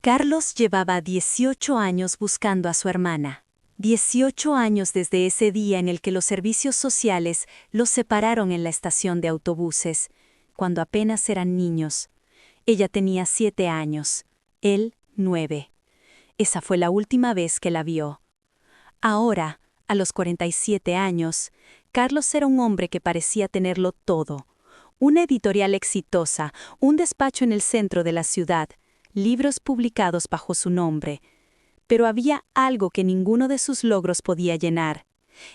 Carlos llevaba 18 años buscando a su hermana. 18 años desde ese día en el que los servicios sociales los separaron en la estación de autobuses, cuando apenas eran niños. Ella tenía 7 años, él 9. Esa fue la última vez que la vio. Ahora, a los 47 años, Carlos era un hombre que parecía tenerlo todo. Una editorial exitosa, un despacho en el centro de la ciudad, libros publicados bajo su nombre. Pero había algo que ninguno de sus logros podía llenar,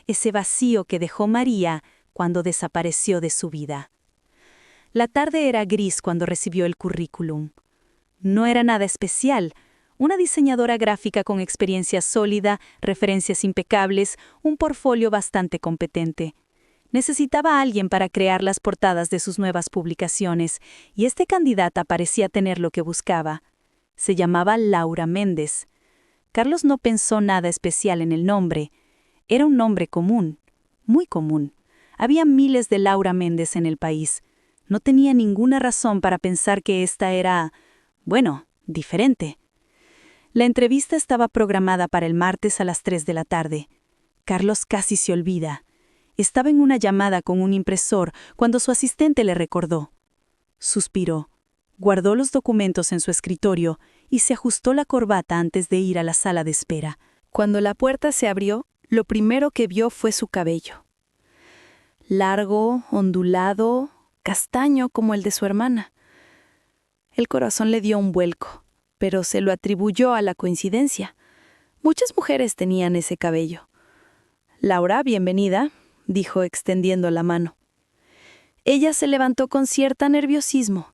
ese vacío que dejó María cuando desapareció de su vida. La tarde era gris cuando recibió el currículum. No era nada especial, una diseñadora gráfica con experiencia sólida, referencias impecables, un portfolio bastante competente. Necesitaba a alguien para crear las portadas de sus nuevas publicaciones, y esta candidata parecía tener lo que buscaba. Se llamaba Laura Méndez. Carlos no pensó nada especial en el nombre. Era un nombre común, muy común. Había miles de Laura Méndez en el país. No tenía ninguna razón para pensar que esta era, bueno, diferente. La entrevista estaba programada para el martes a las 3 de la tarde. Carlos casi se olvida. Estaba en una llamada con un impresor cuando su asistente le recordó. Suspiró, guardó los documentos en su escritorio y se ajustó la corbata antes de ir a la sala de espera. Cuando la puerta se abrió, lo primero que vio fue su cabello. Largo, ondulado, castaño como el de su hermana. El corazón le dio un vuelco, pero se lo atribuyó a la coincidencia. Muchas mujeres tenían ese cabello. «Laura, bienvenida», dijo extendiendo la mano. Ella se levantó con cierto nerviosismo.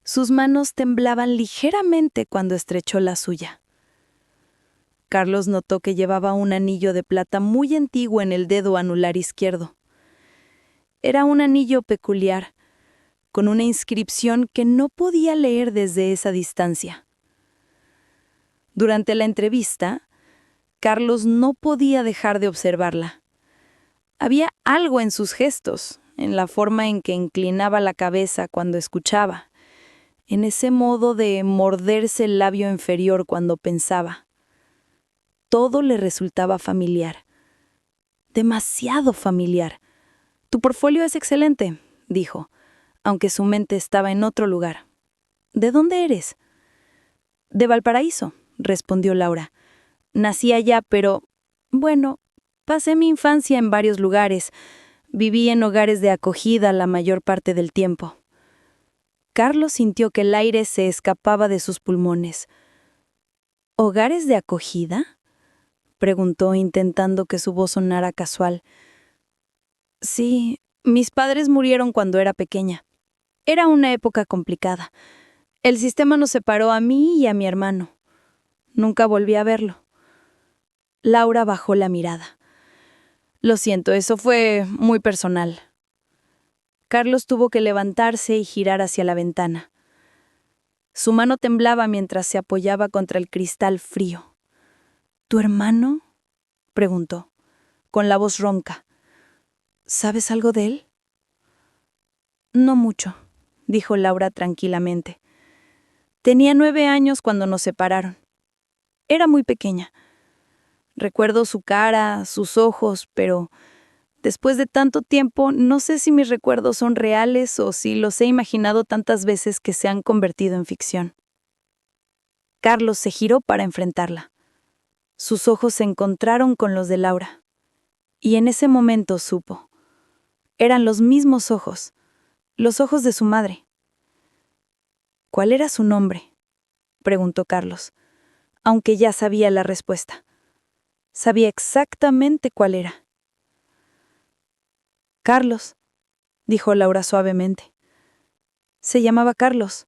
Sus manos temblaban ligeramente cuando estrechó la suya. Carlos notó que llevaba un anillo de plata muy antiguo en el dedo anular izquierdo. Era un anillo peculiar, con una inscripción que no podía leer desde esa distancia. Durante la entrevista, Carlos no podía dejar de observarla. Había algo en sus gestos, en la forma en que inclinaba la cabeza cuando escuchaba, en ese modo de morderse el labio inferior cuando pensaba. Todo le resultaba familiar. Demasiado familiar. «Tu portfolio es excelente», dijo, aunque su mente estaba en otro lugar. «¿De dónde eres?» «De Valparaíso», respondió Laura. «Nací allá, pero, bueno, pasé mi infancia en varios lugares. Viví en hogares de acogida la mayor parte del tiempo». Carlos sintió que el aire se escapaba de sus pulmones. «¿Hogares de acogida?», preguntó intentando que su voz sonara casual. «Sí, mis padres murieron cuando era pequeña. Era una época complicada. El sistema nos separó a mí y a mi hermano. Nunca volví a verlo». Laura bajó la mirada. «Lo siento, eso fue muy personal». Carlos tuvo que levantarse y girar hacia la ventana. Su mano temblaba mientras se apoyaba contra el cristal frío. «¿Tu hermano?», preguntó, con la voz ronca. «¿Sabes algo de él?». «No mucho», dijo Laura tranquilamente. «Tenía 9 años cuando nos separaron. Era muy pequeña. Recuerdo su cara, sus ojos, pero después de tanto tiempo no sé si mis recuerdos son reales o si los he imaginado tantas veces que se han convertido en ficción». Carlos se giró para enfrentarla. Sus ojos se encontraron con los de Laura. Y en ese momento supo. Eran los mismos ojos, los ojos de su madre. «¿Cuál era su nombre?», preguntó Carlos, aunque ya sabía la respuesta. Sabía exactamente cuál era. «Carlos», dijo Laura suavemente. «Se llamaba Carlos».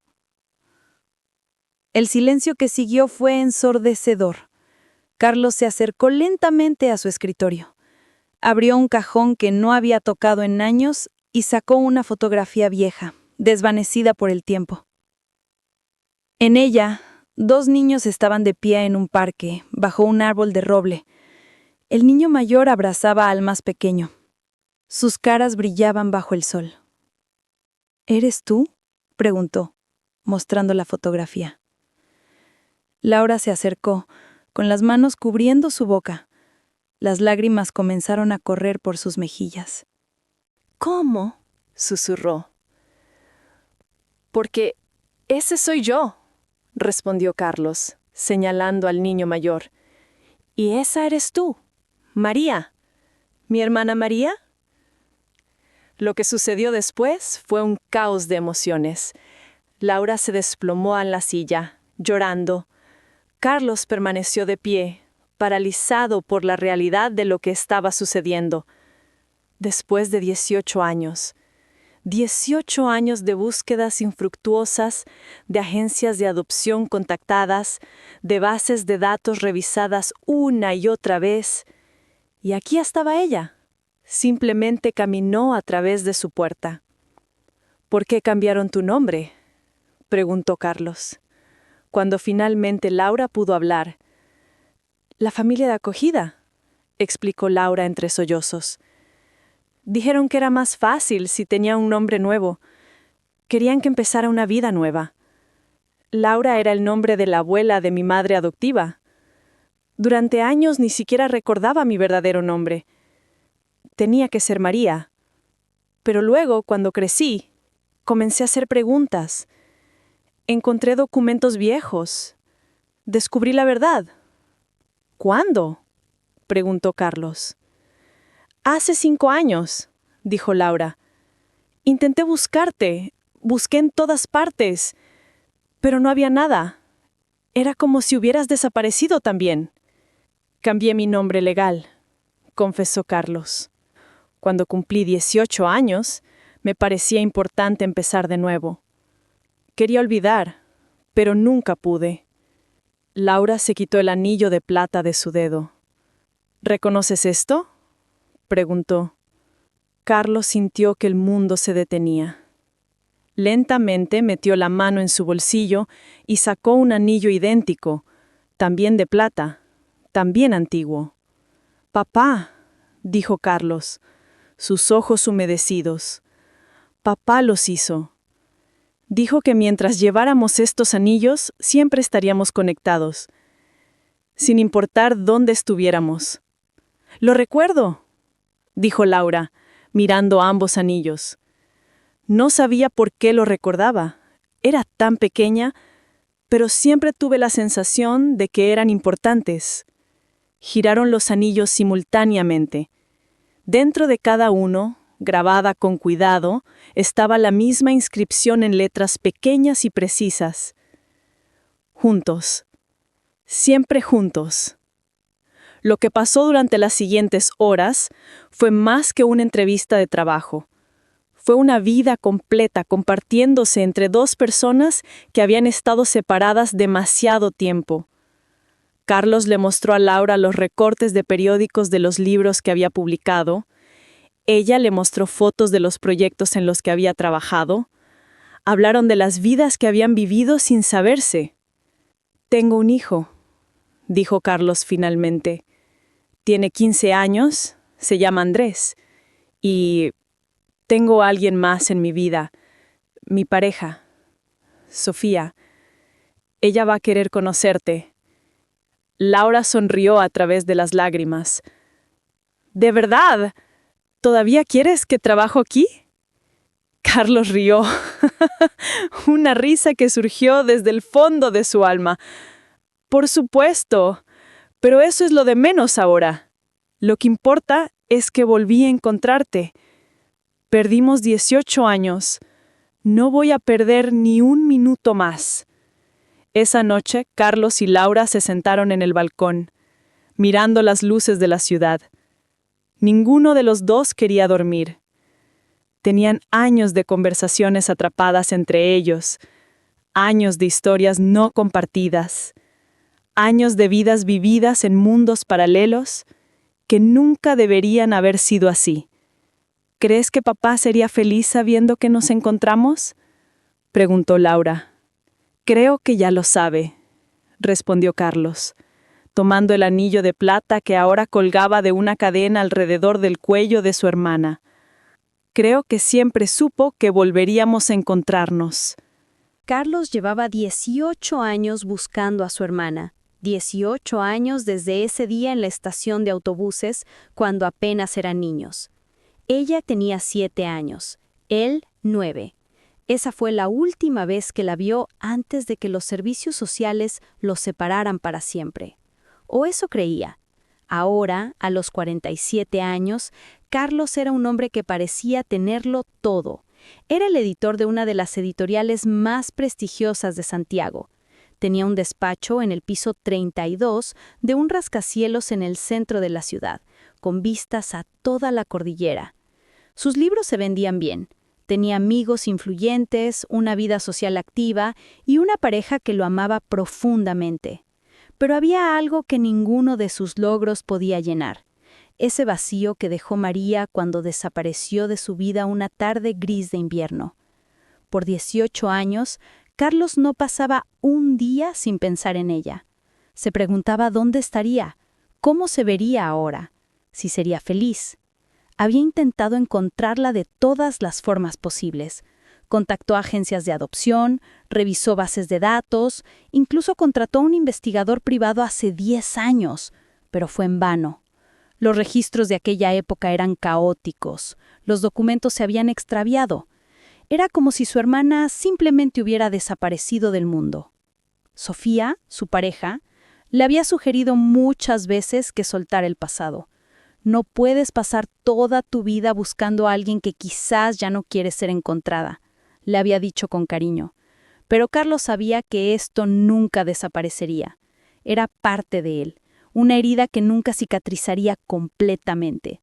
El silencio que siguió fue ensordecedor. Carlos se acercó lentamente a su escritorio. Abrió un cajón que no había tocado en años y sacó una fotografía vieja, desvanecida por el tiempo. En ella, 2 niños estaban de pie en un parque, bajo un árbol de roble. El niño mayor abrazaba al más pequeño. Sus caras brillaban bajo el sol. «¿Eres tú?», preguntó, mostrando la fotografía. Laura se acercó, con las manos cubriendo su boca. Las lágrimas comenzaron a correr por sus mejillas. ¿Cómo?, susurró. Porque ese soy yo, respondió Carlos, señalando al niño mayor. Y esa eres tú, María. ¿Mi hermana María? Lo que sucedió después fue un caos de emociones. Laura se desplomó en la silla, llorando. Carlos permaneció de pie, paralizado por la realidad de lo que estaba sucediendo. Después de 18 años. 18 años de búsquedas infructuosas, de agencias de adopción contactadas, de bases de datos revisadas una y otra vez. Y aquí estaba ella. Simplemente caminó a través de su puerta. ¿Por qué cambiaron tu nombre?, preguntó Carlos. Cuando finalmente Laura pudo hablar. La familia de acogida, explicó Laura entre sollozos. Dijeron que era más fácil si tenía un nombre nuevo. Querían que empezara una vida nueva. Laura era el nombre de la abuela de mi madre adoptiva. Durante años ni siquiera recordaba mi verdadero nombre. Tenía que ser María. Pero luego, cuando crecí, comencé a hacer preguntas. Encontré documentos viejos. Descubrí la verdad. ¿Cuándo?, preguntó Carlos. Hace 5 años, dijo Laura. Intenté buscarte, busqué en todas partes, pero no había nada. Era como si hubieras desaparecido también. Cambié mi nombre legal, confesó Carlos. Cuando cumplí 18 años, me parecía importante empezar de nuevo. Quería olvidar, pero nunca pude. Laura se quitó el anillo de plata de su dedo. ¿Reconoces esto?, preguntó. Carlos sintió que el mundo se detenía. Lentamente metió la mano en su bolsillo y sacó un anillo idéntico, también de plata, también antiguo. «Papá», dijo Carlos, sus ojos humedecidos. «Papá los hizo. Dijo que mientras lleváramos estos anillos, siempre estaríamos conectados, sin importar dónde estuviéramos». «Lo recuerdo», dijo Laura, mirando ambos anillos. No sabía por qué lo recordaba. Era tan pequeña, pero siempre tuve la sensación de que eran importantes. Giraron los anillos simultáneamente. Dentro de cada uno, grabada con cuidado, estaba la misma inscripción en letras pequeñas y precisas. Juntos. Siempre juntos. Lo que pasó durante las siguientes horas fue más que una entrevista de trabajo. Fue una vida completa compartiéndose entre 2 personas que habían estado separadas demasiado tiempo. Carlos le mostró a Laura los recortes de periódicos de los libros que había publicado. Ella le mostró fotos de los proyectos en los que había trabajado. Hablaron de las vidas que habían vivido sin saberse. «Tengo un hijo», dijo Carlos finalmente. «Tiene 15 años, se llama Andrés, y tengo a alguien más en mi vida, mi pareja, Sofía. Ella va a querer conocerte». Laura sonrió a través de las lágrimas. «¿De verdad? ¿Todavía quieres que trabajo aquí?». Carlos rió, una risa que surgió desde el fondo de su alma. «Por supuesto, pero eso es lo de menos ahora. Lo que importa es que volví a encontrarte. Perdimos 18 años. No voy a perder ni un minuto más». Esa noche, Carlos y Laura se sentaron en el balcón, mirando las luces de la ciudad. Ninguno de los dos quería dormir. Tenían años de conversaciones atrapadas entre ellos, años de historias no compartidas, años de vidas vividas en mundos paralelos que nunca deberían haber sido así. ¿Crees que papá sería feliz sabiendo que nos encontramos?, preguntó Laura. «Creo que ya lo sabe», respondió Carlos, tomando el anillo de plata que ahora colgaba de una cadena alrededor del cuello de su hermana. «Creo que siempre supo que volveríamos a encontrarnos». Carlos llevaba 18 años buscando a su hermana. 18 años desde ese día en la estación de autobuses, cuando apenas eran niños. Ella tenía 7 años, él 9. Esa fue la última vez que la vio antes de que los servicios sociales los separaran para siempre. O eso creía. Ahora, a los 47 años, Carlos era un hombre que parecía tenerlo todo. Era el editor de una de las editoriales más prestigiosas de Santiago. Tenía un despacho en el piso 32 de un rascacielos en el centro de la ciudad, con vistas a toda la cordillera. Sus libros se vendían bien. Tenía amigos influyentes, una vida social activa y una pareja que lo amaba profundamente. Pero había algo que ninguno de sus logros podía llenar. Ese vacío que dejó María cuando desapareció de su vida una tarde gris de invierno. Por 18 años, Carlos no pasaba un día sin pensar en ella. Se preguntaba dónde estaría, cómo se vería ahora, si sería feliz. Había intentado encontrarla de todas las formas posibles. Contactó a agencias de adopción, revisó bases de datos, incluso contrató a un investigador privado hace 10 años, pero fue en vano. Los registros de aquella época eran caóticos, los documentos se habían extraviado. Era como si su hermana simplemente hubiera desaparecido del mundo. Sofía, su pareja, le había sugerido muchas veces que soltara el pasado. No puedes pasar toda tu vida buscando a alguien que quizás ya no quiere ser encontrada, le había dicho con cariño. Pero Carlos sabía que esto nunca desaparecería. Era parte de él, una herida que nunca cicatrizaría completamente.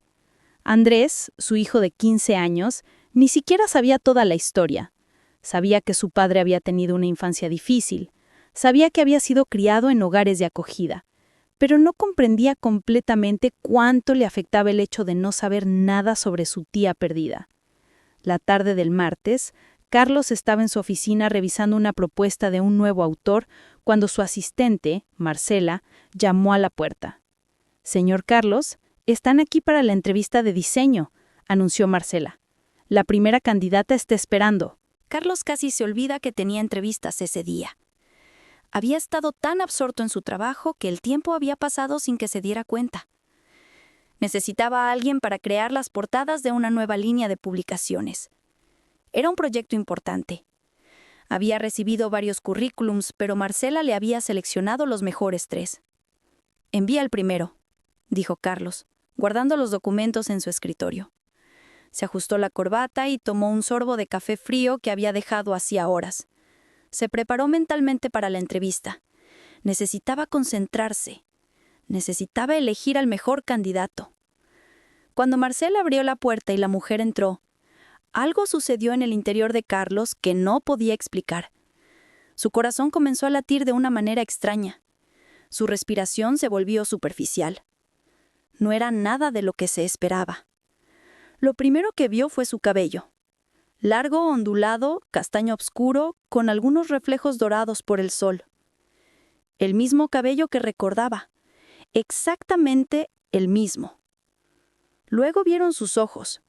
Andrés, su hijo de 15 años, ni siquiera sabía toda la historia. Sabía que su padre había tenido una infancia difícil. Sabía que había sido criado en hogares de acogida. Pero no comprendía completamente cuánto le afectaba el hecho de no saber nada sobre su tía perdida. La tarde del martes, Carlos estaba en su oficina revisando una propuesta de un nuevo autor cuando su asistente, Marcela, llamó a la puerta. «Señor Carlos, están aquí para la entrevista de diseño», anunció Marcela. «La primera candidata está esperando». Carlos casi se olvida que tenía entrevistas ese día. Había estado tan absorto en su trabajo que el tiempo había pasado sin que se diera cuenta. Necesitaba a alguien para crear las portadas de una nueva línea de publicaciones. Era un proyecto importante. Había recibido varios currículums, pero Marcela le había seleccionado los mejores 3. «Envía el primero», dijo Carlos, guardando los documentos en su escritorio. Se ajustó la corbata y tomó un sorbo de café frío que había dejado hacía horas. Se preparó mentalmente para la entrevista. Necesitaba concentrarse. Necesitaba elegir al mejor candidato. Cuando Marcela abrió la puerta y la mujer entró, algo sucedió en el interior de Carlos que no podía explicar. Su corazón comenzó a latir de una manera extraña. Su respiración se volvió superficial. No era nada de lo que se esperaba. Lo primero que vio fue su cabello. Largo, ondulado, castaño oscuro, con algunos reflejos dorados por el sol. El mismo cabello que recordaba. Exactamente el mismo. Luego vieron sus ojos.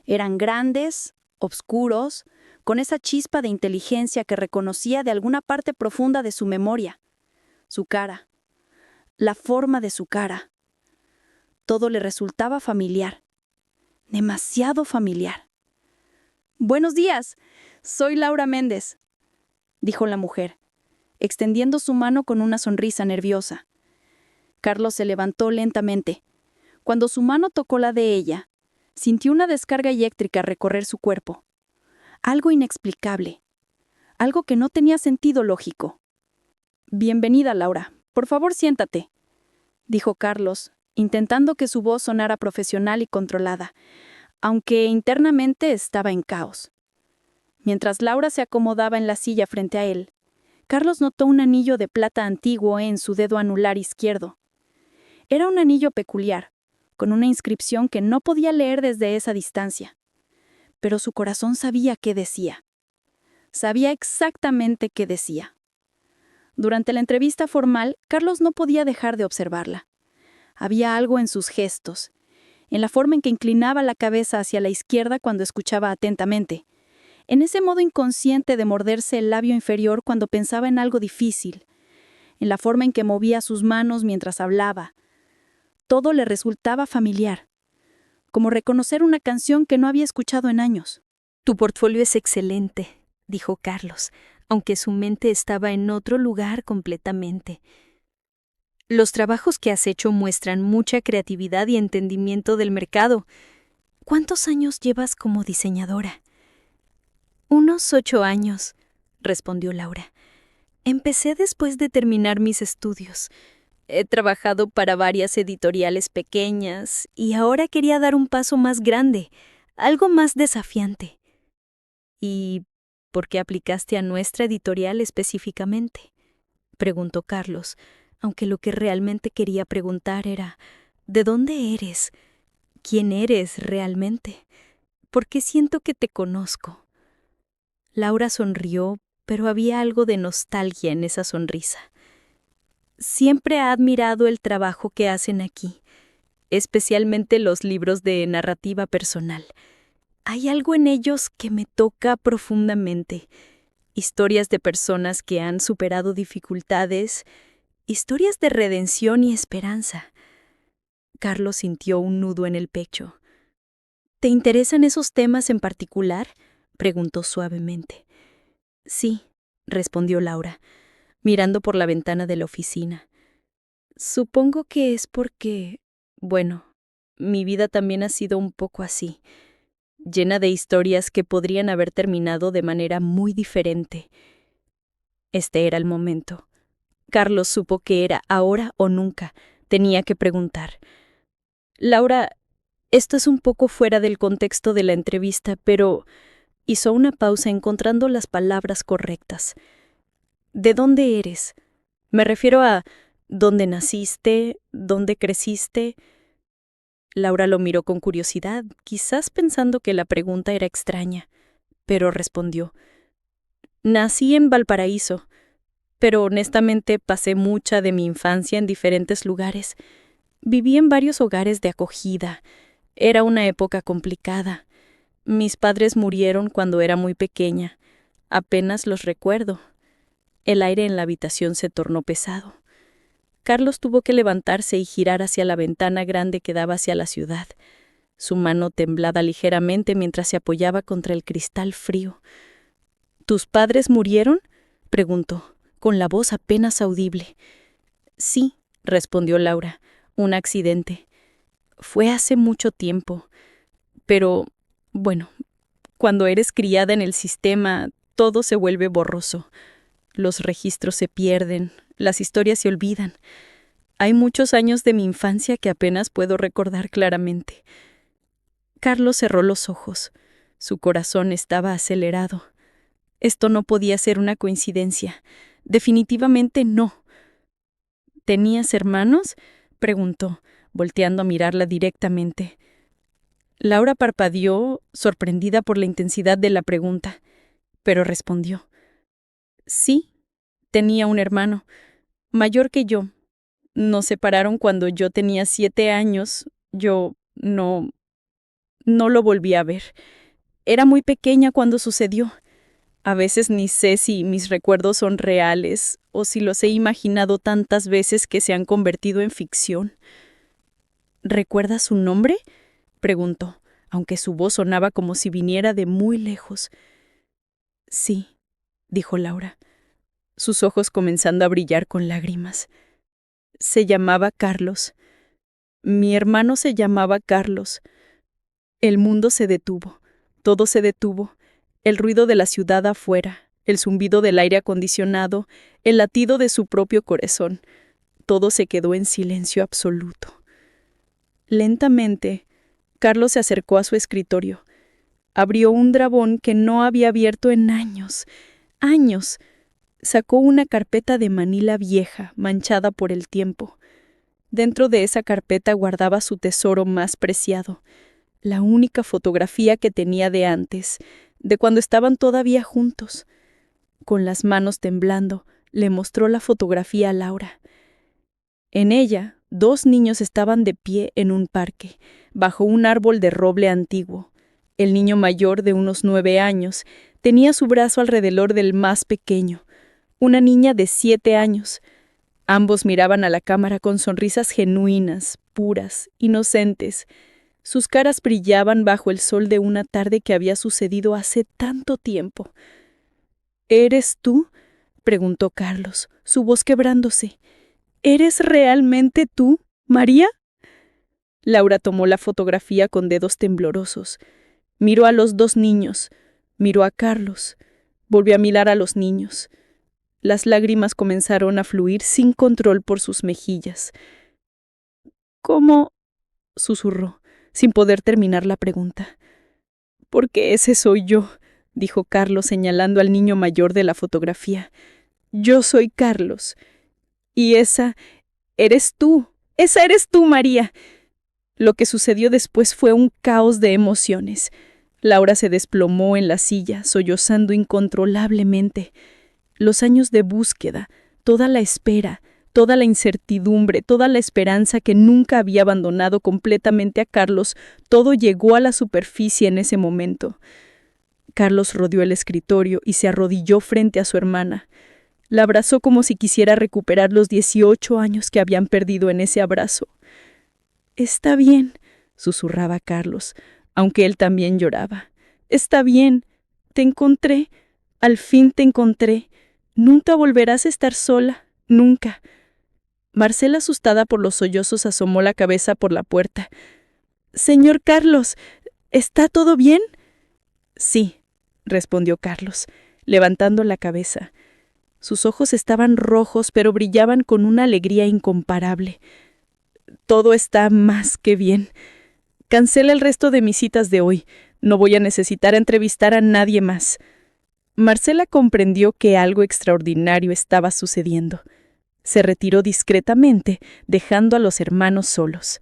Eran grandes, oscuros, con esa chispa de inteligencia que reconocía de alguna parte profunda de su memoria. Su cara. La forma de su cara. Todo le resultaba familiar. Demasiado familiar. «Buenos días, soy Laura Méndez», dijo la mujer, extendiendo su mano con una sonrisa nerviosa. Carlos se levantó lentamente. Cuando su mano tocó la de ella, sintió una descarga eléctrica recorrer su cuerpo. Algo inexplicable. Algo que no tenía sentido lógico. «Bienvenida, Laura. Por favor, siéntate», dijo Carlos, intentando que su voz sonara profesional y controlada, aunque internamente estaba en caos. Mientras Laura se acomodaba en la silla frente a él, Carlos notó un anillo de plata antiguo en su dedo anular izquierdo. Era un anillo peculiar, con una inscripción que no podía leer desde esa distancia. Pero su corazón sabía qué decía. Sabía exactamente qué decía. Durante la entrevista formal, Carlos no podía dejar de observarla. Había algo en sus gestos, en la forma en que inclinaba la cabeza hacia la izquierda cuando escuchaba atentamente, en ese modo inconsciente de morderse el labio inferior cuando pensaba en algo difícil, en la forma en que movía sus manos mientras hablaba. Todo le resultaba familiar, como reconocer una canción que no había escuchado en años. Tu portfolio es excelente, dijo Carlos, aunque su mente estaba en otro lugar completamente. Los trabajos que has hecho muestran mucha creatividad y entendimiento del mercado. ¿Cuántos años llevas como diseñadora? Unos 8 años, respondió Laura. Empecé después de terminar mis estudios. He trabajado para varias editoriales pequeñas y ahora quería dar un paso más grande, algo más desafiante. ¿Y por qué aplicaste a nuestra editorial específicamente?, preguntó Carlos, aunque lo que realmente quería preguntar era, ¿de dónde eres? ¿Quién eres realmente? Porque siento que te conozco. Laura sonrió, pero había algo de nostalgia en esa sonrisa. Siempre he admirado el trabajo que hacen aquí, especialmente los libros de narrativa personal. Hay algo en ellos que me toca profundamente. Historias de personas que han superado dificultades, historias de redención y esperanza. Carlos sintió un nudo en el pecho. ¿Te interesan esos temas en particular?, preguntó suavemente. Sí, respondió Laura, mirando por la ventana de la oficina. Supongo que es porque, bueno, mi vida también ha sido un poco así, llena de historias que podrían haber terminado de manera muy diferente. Este era el momento. Carlos supo que era ahora o nunca. Tenía que preguntar. Laura, esto es un poco fuera del contexto de la entrevista, pero hizo una pausa encontrando las palabras correctas. ¿De dónde eres? Me refiero a ¿dónde naciste? ¿Dónde creciste? Laura lo miró con curiosidad, quizás pensando que la pregunta era extraña, pero respondió. Nací en Valparaíso, pero honestamente pasé mucha de mi infancia en diferentes lugares. Viví en varios hogares de acogida. Era una época complicada. Mis padres murieron cuando era muy pequeña. Apenas los recuerdo. El aire en la habitación se tornó pesado. Carlos tuvo que levantarse y girar hacia la ventana grande que daba hacia la ciudad. Su mano temblaba ligeramente mientras se apoyaba contra el cristal frío. ¿Tus padres murieron?, preguntó, con la voz apenas audible. Sí, respondió Laura, un accidente. Fue hace mucho tiempo. Pero, bueno, cuando eres criada en el sistema, todo se vuelve borroso. Los registros se pierden, las historias se olvidan. Hay muchos años de mi infancia que apenas puedo recordar claramente. Carlos cerró los ojos. Su corazón estaba acelerado. Esto no podía ser una coincidencia. Definitivamente no. ¿Tenías hermanos?, preguntó, volteando a mirarla directamente. Laura parpadeó, sorprendida por la intensidad de la pregunta, pero respondió. Sí, tenía un hermano, mayor que yo. Nos separaron cuando yo tenía 7 años. Yo no lo volví a ver. Era muy pequeña cuando sucedió. A veces ni sé si mis recuerdos son reales o si los he imaginado tantas veces que se han convertido en ficción. ¿Recuerdas su nombre?, preguntó, aunque su voz sonaba como si viniera de muy lejos. Sí, dijo Laura, sus ojos comenzando a brillar con lágrimas. Se llamaba Carlos. Mi hermano se llamaba Carlos. El mundo se detuvo, todo se detuvo. El ruido de la ciudad afuera, el zumbido del aire acondicionado, el latido de su propio corazón. Todo se quedó en silencio absoluto. Lentamente, Carlos se acercó a su escritorio. Abrió un dragón que no había abierto en años. Sacó una carpeta de manila vieja, manchada por el tiempo. Dentro de esa carpeta guardaba su tesoro más preciado, la única fotografía que tenía de antes, de cuando estaban todavía juntos. Con las manos temblando, le mostró la fotografía a Laura. En ella, 2 niños estaban de pie en un parque, bajo un árbol de roble antiguo. El niño mayor, de unos 9 años, Tenía su brazo alrededor del más pequeño, una niña de 7 años. Ambos miraban a la cámara con sonrisas genuinas, puras, inocentes. Sus caras brillaban bajo el sol de una tarde que había sucedido hace tanto tiempo. ¿Eres tú?, preguntó Carlos, su voz quebrándose. ¿Eres realmente tú, María? Laura tomó la fotografía con dedos temblorosos. Miró a los 2 niños, miró a Carlos, volvió a mirar a los niños. Las lágrimas comenzaron a fluir sin control por sus mejillas. ¿Cómo?, susurró, sin poder terminar la pregunta. Porque ese soy yo, dijo Carlos señalando al niño mayor de la fotografía. Yo soy Carlos. Y esa eres tú. Esa eres tú, María. Lo que sucedió después fue un caos de emociones. Laura se desplomó en la silla, sollozando incontrolablemente. Los años de búsqueda, toda la espera, toda la incertidumbre, toda la esperanza que nunca había abandonado completamente a Carlos, todo llegó a la superficie en ese momento. Carlos rodeó el escritorio y se arrodilló frente a su hermana. La abrazó como si quisiera recuperar los 18 años que habían perdido en ese abrazo. «Está bien», susurraba Carlos, aunque él también lloraba. «Está bien. Te encontré. Al fin te encontré. Nunca volverás a estar sola. Nunca». Marcela, asustada por los sollozos, asomó la cabeza por la puerta. «Señor Carlos, ¿está todo bien?» «Sí», respondió Carlos, levantando la cabeza. Sus ojos estaban rojos, pero brillaban con una alegría incomparable. «Todo está más que bien. Cancela el resto de mis citas de hoy. No voy a necesitar entrevistar a nadie más». Marcela comprendió que algo extraordinario estaba sucediendo. Se retiró discretamente, dejando a los hermanos solos.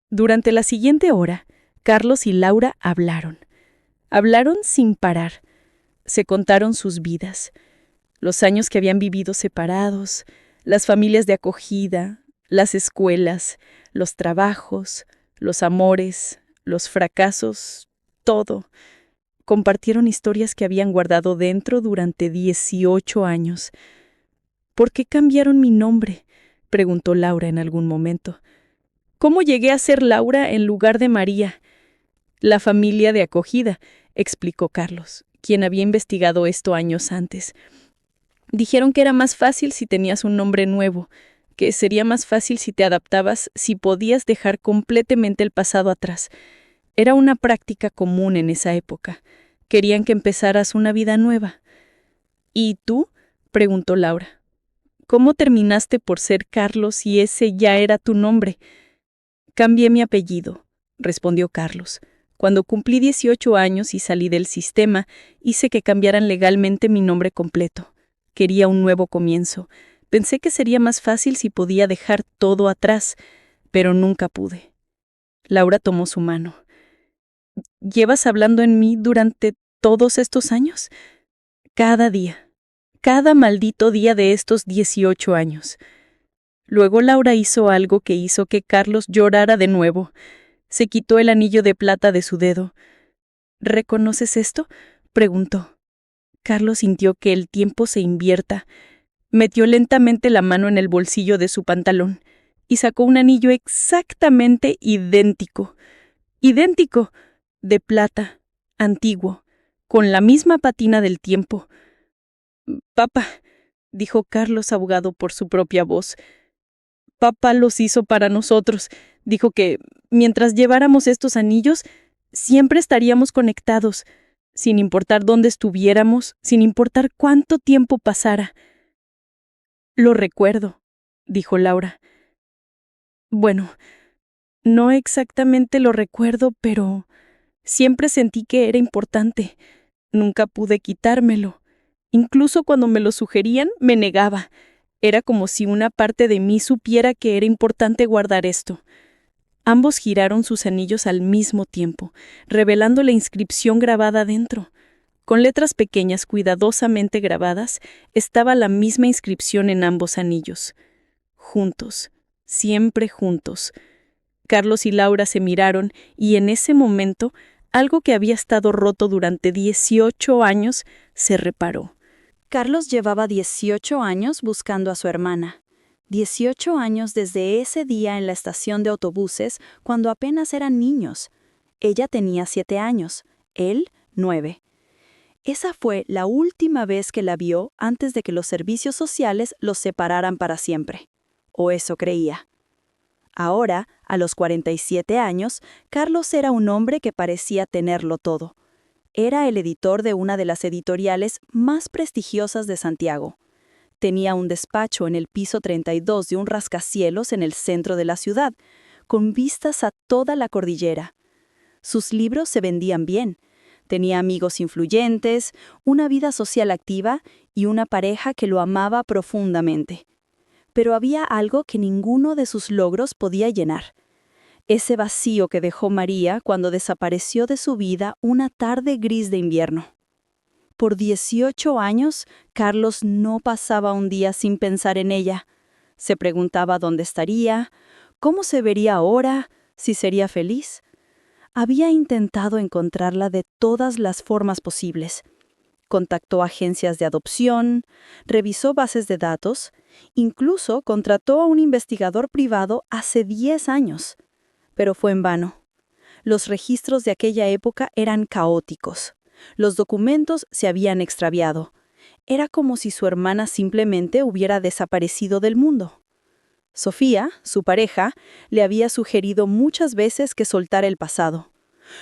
Durante la siguiente hora, Carlos y Laura hablaron. Hablaron sin parar. Se contaron sus vidas, los años que habían vivido separados, las familias de acogida, las escuelas, los trabajos, los amores, los fracasos, todo. Compartieron historias que habían guardado dentro durante 18 años. «¿Por qué cambiaron mi nombre?», preguntó Laura en algún momento. «¿Cómo llegué a ser Laura en lugar de María?» «La familia de acogida», explicó Carlos, quien había investigado esto años antes. «Dijeron que era más fácil si tenías un nombre nuevo, que sería más fácil si te adaptabas, si podías dejar completamente el pasado atrás. Era una práctica común en esa época. Querían que empezaras una vida nueva». «¿Y tú?», preguntó Laura. «¿Cómo terminaste por ser Carlos y ese ya era tu nombre?» «Cambié mi apellido», respondió Carlos. «Cuando cumplí 18 años y salí del sistema, hice que cambiaran legalmente mi nombre completo. Quería un nuevo comienzo. Pensé que sería más fácil si podía dejar todo atrás, pero nunca pude». Laura tomó su mano. «¿Llevas hablando en mí durante todos estos años?» «Cada día. Cada maldito día de estos 18 años». Luego Laura hizo algo que hizo que Carlos llorara de nuevo. Se quitó el anillo de plata de su dedo. «¿Reconoces esto?», preguntó. Carlos sintió que el tiempo se invierta. Metió lentamente la mano en el bolsillo de su pantalón y sacó un anillo exactamente idéntico. Idéntico, de plata, antiguo, con la misma patina del tiempo. «Papá», dijo Carlos, ahogado por su propia voz. «Papá los hizo para nosotros. Dijo que, mientras lleváramos estos anillos, siempre estaríamos conectados, sin importar dónde estuviéramos, sin importar cuánto tiempo pasara». «Lo recuerdo», dijo Laura. «Bueno, no exactamente lo recuerdo, pero siempre sentí que era importante. Nunca pude quitármelo. Incluso cuando me lo sugerían, me negaba. Era como si una parte de mí supiera que era importante guardar esto». Ambos giraron sus anillos al mismo tiempo, revelando la inscripción grabada dentro. Con letras pequeñas cuidadosamente grabadas, estaba la misma inscripción en ambos anillos. Juntos, siempre juntos. Carlos y Laura se miraron y en ese momento Algo que había estado roto durante 18 años se reparó. Carlos llevaba 18 años buscando a su hermana. 18 años desde ese día en la estación de autobuses, cuando apenas eran niños. Ella tenía 7 años, él 9. Esa fue la última vez que la vio antes de que los servicios sociales los separaran para siempre. O eso creía. Ahora, a los 47 años, Carlos era un hombre que parecía tenerlo todo. Era el editor de una de las editoriales más prestigiosas de Santiago. Tenía un despacho en el piso 32 de un rascacielos en el centro de la ciudad, con vistas a toda la cordillera. Sus libros se vendían bien. Tenía amigos influyentes, una vida social activa y una pareja que lo amaba profundamente. Pero había algo que ninguno de sus logros podía llenar. Ese vacío que dejó María cuando desapareció de su vida una tarde gris de invierno. Por 18 años, Carlos no pasaba un día sin pensar en ella. Se preguntaba dónde estaría, cómo se vería ahora, si sería feliz. Había intentado encontrarla de todas las formas posibles. Contactó agencias de adopción, revisó bases de datos, incluso contrató a un investigador privado hace 10 años. Pero fue en vano. Los registros de aquella época eran caóticos. Los documentos se habían extraviado. Era como si su hermana simplemente hubiera desaparecido del mundo. Sofía, su pareja, le había sugerido muchas veces que soltara el pasado.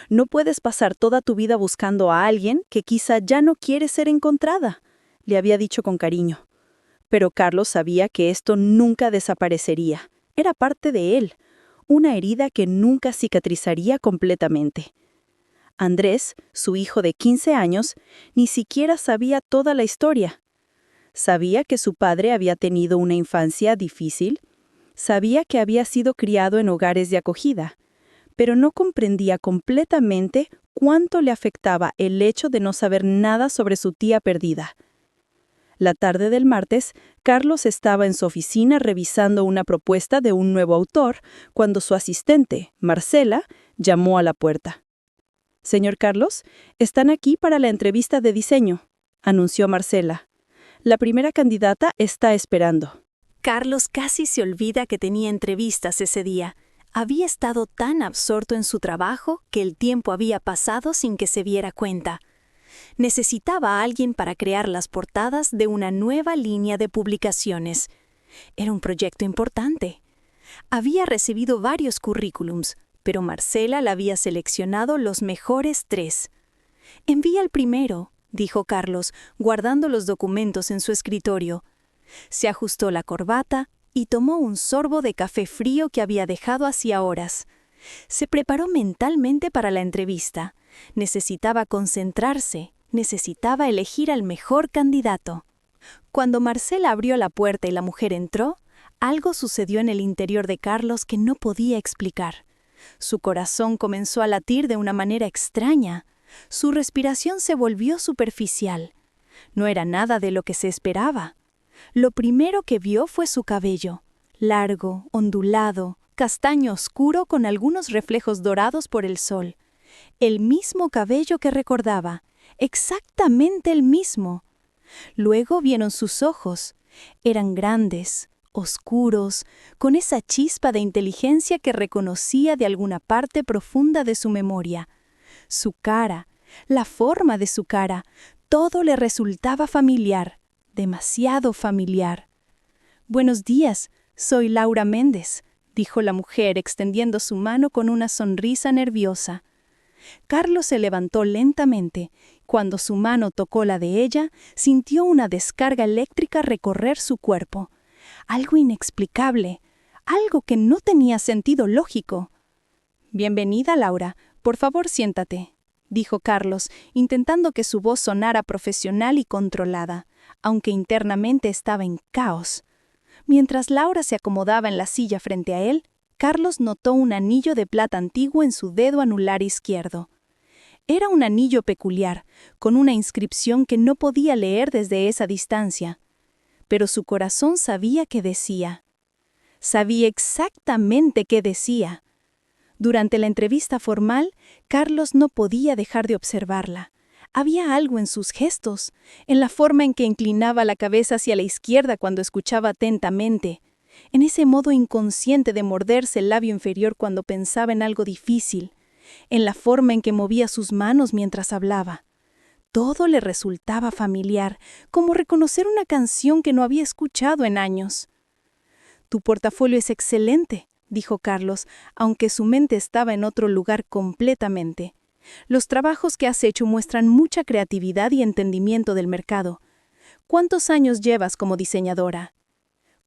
No puedes pasar toda tu vida buscando a alguien que quizá ya no quiere ser encontrada, le había dicho con cariño. Pero Carlos sabía que esto nunca desaparecería. Era parte de él, una herida que nunca cicatrizaría completamente. Andrés, su hijo de 15 años, ni siquiera sabía toda la historia. Sabía que su padre había tenido una infancia difícil, sabía que había sido criado en hogares de acogida, pero no comprendía completamente cuánto le afectaba el hecho de no saber nada sobre su tía perdida. La tarde del martes, Carlos estaba en su oficina revisando una propuesta de un nuevo autor cuando su asistente, Marcela, llamó a la puerta. «Señor Carlos, están aquí para la entrevista de diseño», anunció Marcela. «La primera candidata está esperando». Carlos casi se olvida que tenía entrevistas ese día. Había estado tan absorto en su trabajo que el tiempo había pasado sin que se diera cuenta. Necesitaba a alguien para crear las portadas de una nueva línea de publicaciones. Era un proyecto importante. Había recibido varios currículums, pero Marcela le había seleccionado los mejores 3. «Envía el primero», dijo Carlos, guardando los documentos en su escritorio. Se ajustó la corbata y tomó un sorbo de café frío que había dejado hacía horas. Se preparó mentalmente para la entrevista. Necesitaba concentrarse, necesitaba elegir al mejor candidato. Cuando Marcela abrió la puerta y la mujer entró, algo sucedió en el interior de Carlos que no podía explicar. Su corazón comenzó a latir de una manera extraña. Su respiración se volvió superficial. No era nada de lo que se esperaba. Lo primero que vio fue su cabello, largo, ondulado, castaño oscuro con algunos reflejos dorados por el sol. El mismo cabello que recordaba, exactamente el mismo. Luego vieron sus ojos. Eran grandes, oscuros, con esa chispa de inteligencia que reconocía de alguna parte profunda de su memoria. Su cara, la forma de su cara, todo le resultaba familiar. Demasiado familiar. «Buenos días, soy Laura Méndez», dijo la mujer extendiendo su mano con una sonrisa nerviosa. Carlos se levantó lentamente. Cuando su mano tocó la de ella, sintió una descarga eléctrica recorrer su cuerpo. Algo inexplicable, algo que no tenía sentido lógico. «Bienvenida, Laura. Por favor, siéntate», dijo Carlos, intentando que su voz sonara profesional y controlada, aunque internamente estaba en caos. Mientras Laura se acomodaba en la silla frente a él, Carlos notó un anillo de plata antiguo en su dedo anular izquierdo. Era un anillo peculiar, con una inscripción que no podía leer desde esa distancia. Pero su corazón sabía qué decía. Sabía exactamente qué decía. Durante la entrevista formal, Carlos no podía dejar de observarla. Había algo en sus gestos, en la forma en que inclinaba la cabeza hacia la izquierda cuando escuchaba atentamente, en ese modo inconsciente de morderse el labio inferior cuando pensaba en algo difícil, en la forma en que movía sus manos mientras hablaba. Todo le resultaba familiar, como reconocer una canción que no había escuchado en años. «Tu portafolio es excelente», dijo Carlos, aunque su mente estaba en otro lugar completamente. «Los trabajos que has hecho muestran mucha creatividad y entendimiento del mercado. ¿Cuántos años llevas como diseñadora?»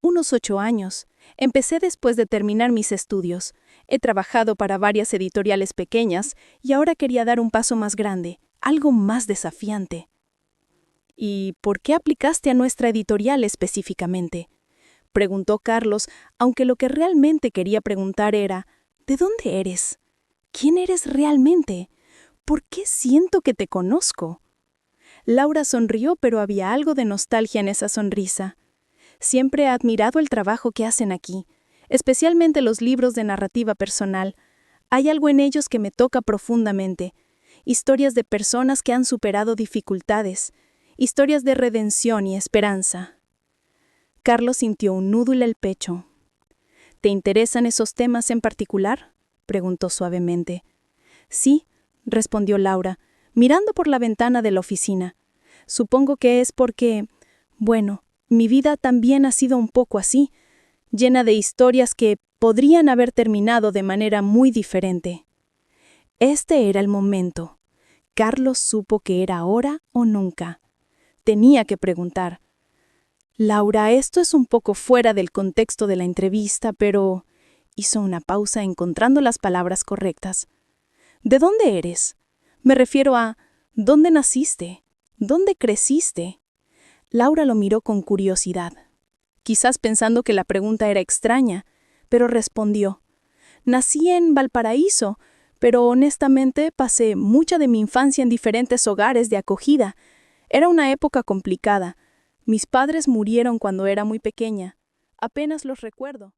«Unos 8 años. Empecé después de terminar mis estudios. He trabajado para varias editoriales pequeñas y ahora quería dar un paso más grande, algo más desafiante». «¿Y por qué aplicaste a nuestra editorial específicamente?», preguntó Carlos, aunque lo que realmente quería preguntar era, ¿de dónde eres? ¿Quién eres realmente? ¿Por qué siento que te conozco? Laura sonrió, pero había algo de nostalgia en esa sonrisa. Siempre he admirado el trabajo que hacen aquí, especialmente los libros de narrativa personal. Hay algo en ellos que me toca profundamente. Historias de personas que han superado dificultades, historias de redención y esperanza. Carlos sintió un nudo en el pecho. «¿Te interesan esos temas en particular?», preguntó suavemente. «Sí», respondió Laura, mirando por la ventana de la oficina. «Supongo que es porque, bueno, mi vida también ha sido un poco así, llena de historias que podrían haber terminado de manera muy diferente». Este era el momento. Carlos supo que era ahora o nunca. Tenía que preguntar. «Laura, esto es un poco fuera del contexto de la entrevista, pero...» Hizo una pausa encontrando las palabras correctas. «¿De dónde eres? Me refiero a... ¿dónde naciste? ¿Dónde creciste?» Laura lo miró con curiosidad, quizás pensando que la pregunta era extraña, pero respondió. «Nací en Valparaíso, pero honestamente pasé mucha de mi infancia en diferentes hogares de acogida. Era una época complicada. Mis padres murieron cuando era muy pequeña. Apenas los recuerdo».